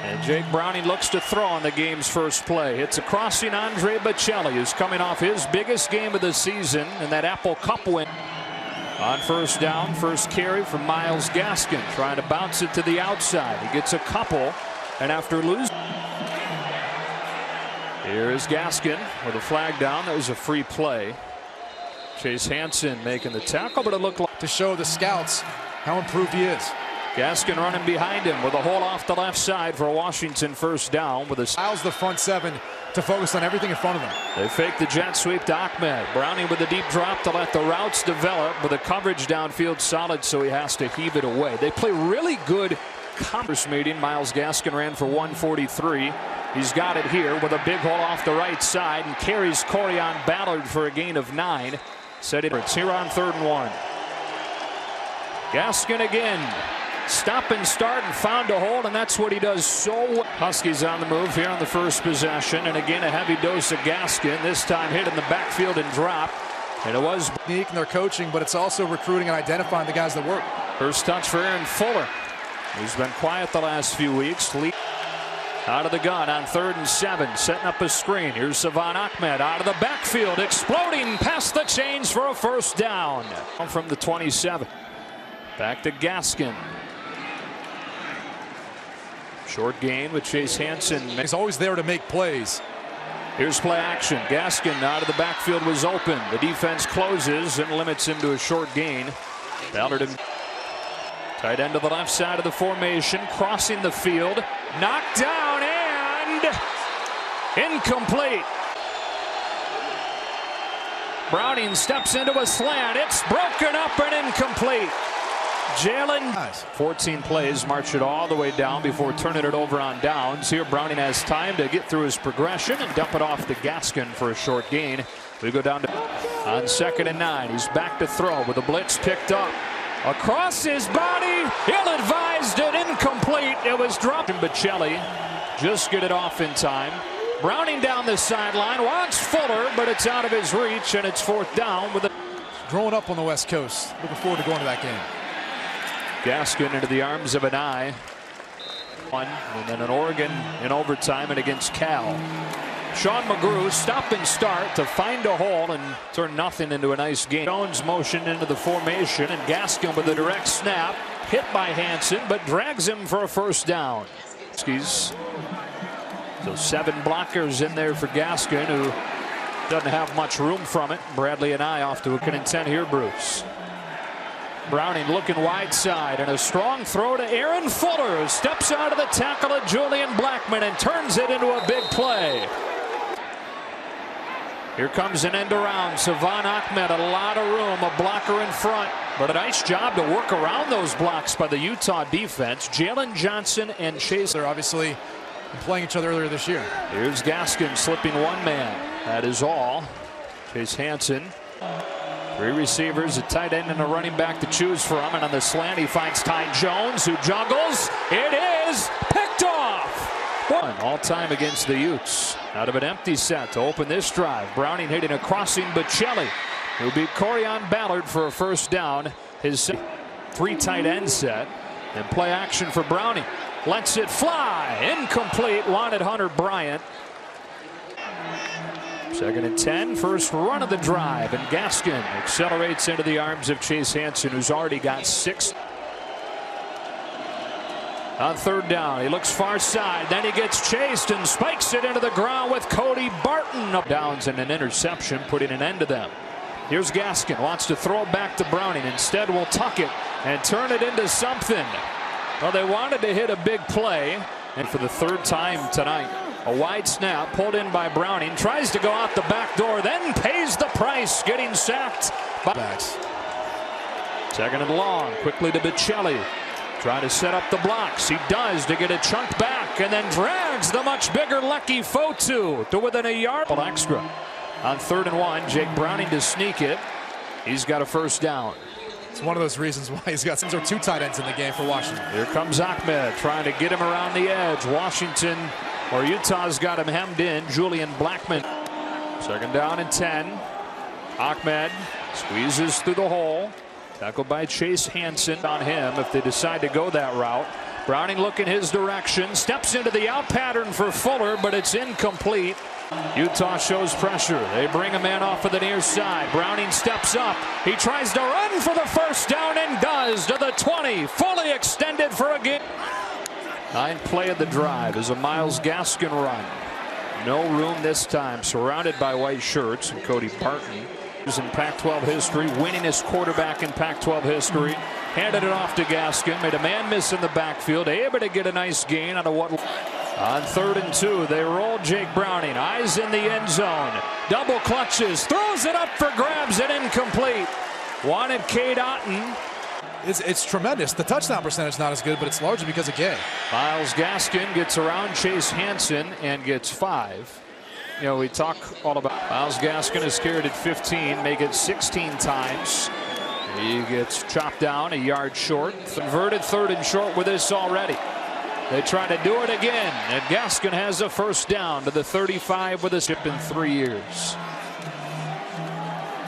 And Jake Browning looks to throw on the game's first play. It's a crossing. Andre Bocelli is coming off his biggest game of the season in that Apple Cup win. On first down, first carry from Myles Gaskin, trying to bounce it to the outside. He gets a couple, and after losing, here is Gaskin with a flag down. That was a free play. Chase Hansen making the tackle, but it looked like to show the scouts how improved he is. Gaskin running behind him with a hole off the left side for a Washington first down. With allows the front seven to focus on everything in front of them. They fake the jet sweep to Ahmed. Browning with a deep drop to let the routes develop, but the coverage downfield solid, so he has to heave it away. They play really good conference meeting. Myles Gaskin ran for 143. He's got it here with a big hole off the right side and carries Corian Ballard for a gain of 9. It's here on 3rd and 1. Gaskin again. Stop and start and found a hole, and that's what he does so well. Huskies on the move here on the first possession, and again a heavy dose of Gaskin, this time hit in the backfield and drop. And it was unique in their coaching, but it's also recruiting and identifying the guys that work. First touch for Aaron Fuller. He's been quiet the last few weeks. Out of the gun on 3rd and 7, setting up a screen. Here's Savon Ahmed out of the backfield, exploding past the chains for a first down. From the 27. Back to Gaskin. Short gain with Chase Hansen. He's always there to make plays. Here's play action. Gaskin out of the backfield was open. The defense closes and limits him to a short gain. Ballard him. Tight end to the left side of the formation, crossing the field, knocked down and incomplete. Browning steps into a slant. It's broken up and incomplete. Jalen, 14 plays, march it all the way down before turning it over on downs. Here Browning has time to get through his progression and dump it off to Gaskin for a short gain. We go down to on 2nd and 9. He's back to throw with the blitz picked up. Across his body, ill-advised and incomplete. It was dropped. Bocelli just get it off in time. Browning down the sideline, wants Fuller, but it's out of his reach, and it's 4th down with a growing up on the West Coast. Looking forward to going to that game. Gaskin into the arms of an eye. And then an Oregon in overtime and against Cal. Sean McGrew stop and start to find a hole and turn nothing into a nice game. Jones motioned into the formation, and Gaskin with a direct snap, hit by Hansen, but drags him for a first down. So 7 blockers in there for Gaskin, who doesn't have much room from it. Bradley and I off to a 10 here, Bruce. Browning looking wide side, and a strong throw to Aaron Fuller, who steps out of the tackle of Julian Blackman and turns it into a big play. Here comes an end around. Savon Ahmed, a lot of room, a blocker in front, but a nice job to work around those blocks by the Utah defense. Jalen Johnson and Chase. They're obviously playing each other earlier this year. Here's Gaskin slipping one man. That is all. Chase Hansen. 3 receivers, a tight end and a running back to choose from, and on the slant he finds Ty Jones, who juggles. It is picked off. All time against the Utes. Out of an empty set to open this drive. Browning hitting a crossing Bocelli, who beat Corian Ballard for a first down. His 3 tight end set, and play action for Browning. Lets it fly. Incomplete. Wanted Hunter Bryant. 2nd and 10. First run of the drive, and Gaskin accelerates into the arms of Chase Hansen, who's already got 6. On 3rd down, he looks far side, then he gets chased and spikes it into the ground with Cody Barton. Downs and an interception, putting an end to them. Here's Gaskin, wants to throw it back to Browning. Instead will tuck it and turn it into something. Well, they wanted to hit a big play, and for the 3rd time tonight, a wide snap pulled in by Browning, tries to go out the back door, then pays the price, getting sacked by backs. 2nd and long, quickly to Bocelli. Trying to set up the blocks. He does to get a chunk back, and then drags the much bigger Lecky Fotu to within a yard. Extra. On 3rd and 1, Jake Browning to sneak it. He's got a first down. It's one of those reasons why he's got 2 tight ends in the game for Washington. Here comes Ahmed trying to get him around the edge. Washington, or Utah's got him hemmed in. Julian Blackman. 2nd down and 10. Ahmed squeezes through the hole. Tackled by Chase Hansen on him if they decide to go that route. Browning looking his direction, steps into the out pattern for Fuller, but it's incomplete. Utah shows pressure. They bring a man off of the near side. Browning steps up. He tries to run for the first down and does to the 20. Fully extended for a gain. Ninth play of the drive is a Myles Gaskin run. No room this time. Surrounded by white shirts and Cody Barton. Who's in Pac-12 history, winningest quarterback in Pac-12 history. Handed it off to Gaskin. Made a man miss in the backfield. Able to get a nice gain out of what. On 3rd and 2, they roll Jake Browning. Eyes in the end zone. Double clutches. Throws it up for grabs and incomplete. Wanted Cade Otton. It's tremendous. The touchdown percentage is not as good, but it's largely because of Gay. Myles Gaskin gets around Chase Hansen and gets 5. You know, we talk all about Myles Gaskin is carried at 15, make it 16 times. He gets chopped down a yard short. Converted 3rd and short with this already. They try to do it again, and Gaskin has a first down to the 35 with a skip in 3 years.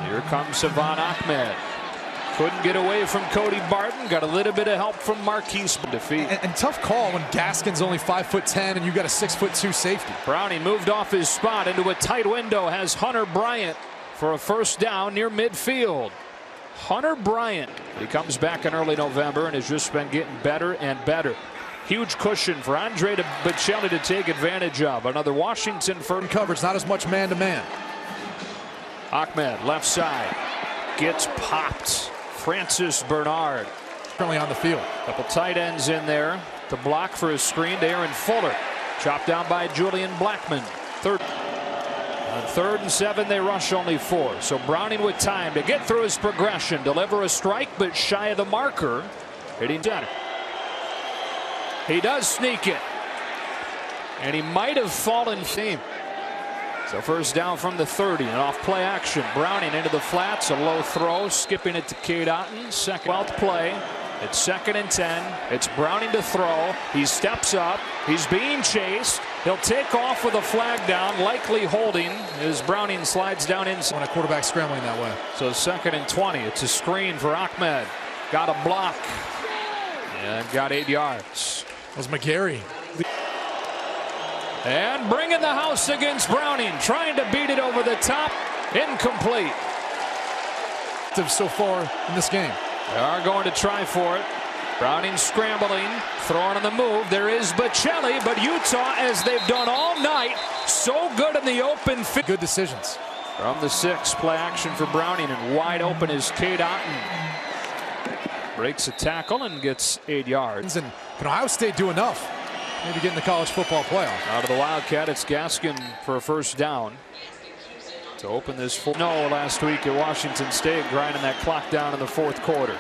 Here comes Savon Ahmed. Couldn't get away from Cody Barton. Got a little bit of help from Marquise. Defeat. And tough call when Gaskin's only 5'10" and you got a 6'2" safety. Browning moved off his spot into a tight window. Has Hunter Bryant for a first down near midfield. Hunter Bryant. He comes back in early November and has just been getting better and better. Huge cushion for Andre Bocelli to take advantage of. Another Washington firm coverage, not as much man-to-man. Ahmed left side gets popped. Francis Bernard currently on the field. Couple tight ends in there to block for a screen to Aaron Fuller. Chopped down by Julian Blackman. On 3rd and 7, they rush only 4. So Browning with time to get through his progression, deliver a strike, but shy of the marker. Hitting center. He does sneak it, and he might have fallen team. So first down from the 30 and off play action. Browning into the flats, a low throw, skipping it to Cade Otton. Second 12th play. It's 2nd and 10. It's Browning to throw. He steps up. He's being chased. He'll take off with a flag down, likely holding as Browning slides down inside. When a quarterback scrambling that way. So 2nd and 20. It's a screen for Ahmed. Got a block and got 8 yards. That was McGary. And bringing the house against Browning, trying to beat it over the top. Incomplete. So far in this game. They are going to try for it. Browning scrambling, throwing on the move. There is Bocelli, but Utah, as they've done all night, so good in the open field. Good decisions. From the 6, play action for Browning, and wide open is Cade Otton. Breaks a tackle and gets 8 yards. And can Ohio State do enough? Maybe get in the college football playoff. Out of the Wildcat, it's Gaskin for a first down to open this. No, last week at Washington State, grinding that clock down in the 4th quarter.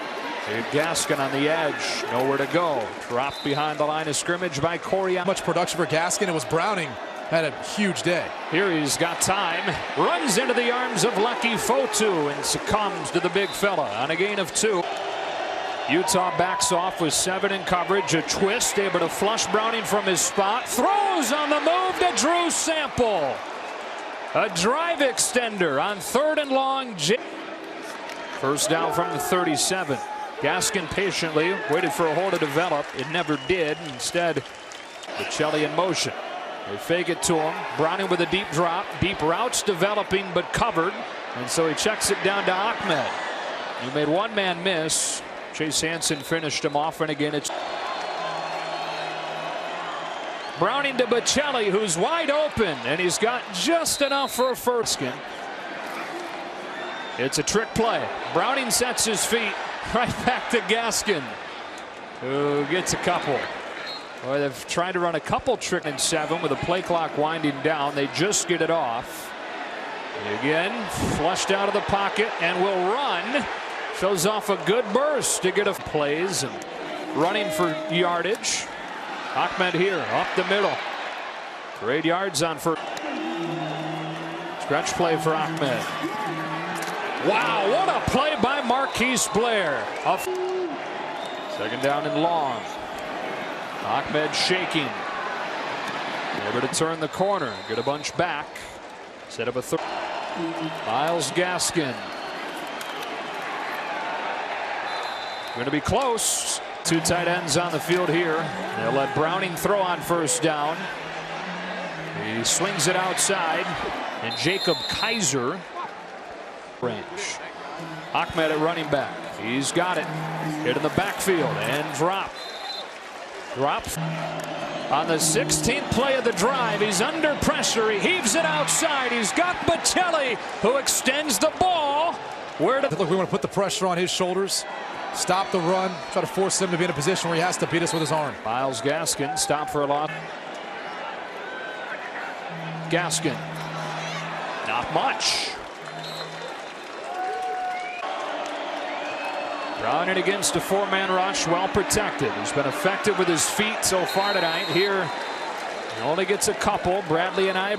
Gaskin on the edge, nowhere to go. Dropped behind the line of scrimmage by Corey. Much production for Gaskin. It was Browning. Had a huge day. Here he's got time. Runs into the arms of Lucky Fotu and succumbs to the big fella on a gain of 2. Utah backs off with 7 in coverage. A twist, able to flush Browning from his spot. Throws on the move to Drew Sample. A drive extender on 3rd and long. First down from the 37. Gaskin patiently waited for a hole to develop. It never did. Instead, Bocelli in motion. They fake it to him. Browning with a deep drop. Deep routes developing, but covered. And so he checks it down to Ahmed. He made one man miss. Chase Hansen finished him off, and again it's Browning to Bocelli, who's wide open, and he's got just enough for a first skin. It's a trick play. Browning sets his feet right back to Gaskin, who gets a couple. Boy, they've tried to run a couple trick in 7 with the play clock winding down. They just get it off. Again, flushed out of the pocket and will run. Shows off a good burst to get a plays and running for yardage. Ahmed here up the middle. 8 yards on first. Stretch play for Ahmed. Wow, what a play by Marquise Blair. 2nd down and long. Ahmed shaking. Able to turn the corner, get a bunch back. Set up a third. Myles Gaskin. Going to be close. Two tight ends on the field here. They'll let Browning throw on first down. He swings it outside, and Jacob Kaiser range. Ahmed at running back. He's got it. Hit in the backfield and drop. Drops. On the 16th play of the drive, he's under pressure. He heaves it outside. He's got Batelli, who extends the ball. Look, we want to put the pressure on his shoulders. Stop the run. Try to force him to be in a position where he has to beat us with his arm. Myles Gaskin, stop for a loss. Gaskin. Not much. Browning against a four-man rush, well protected. He's been effective with his feet so far tonight. Here, he only gets a couple. Bradley and I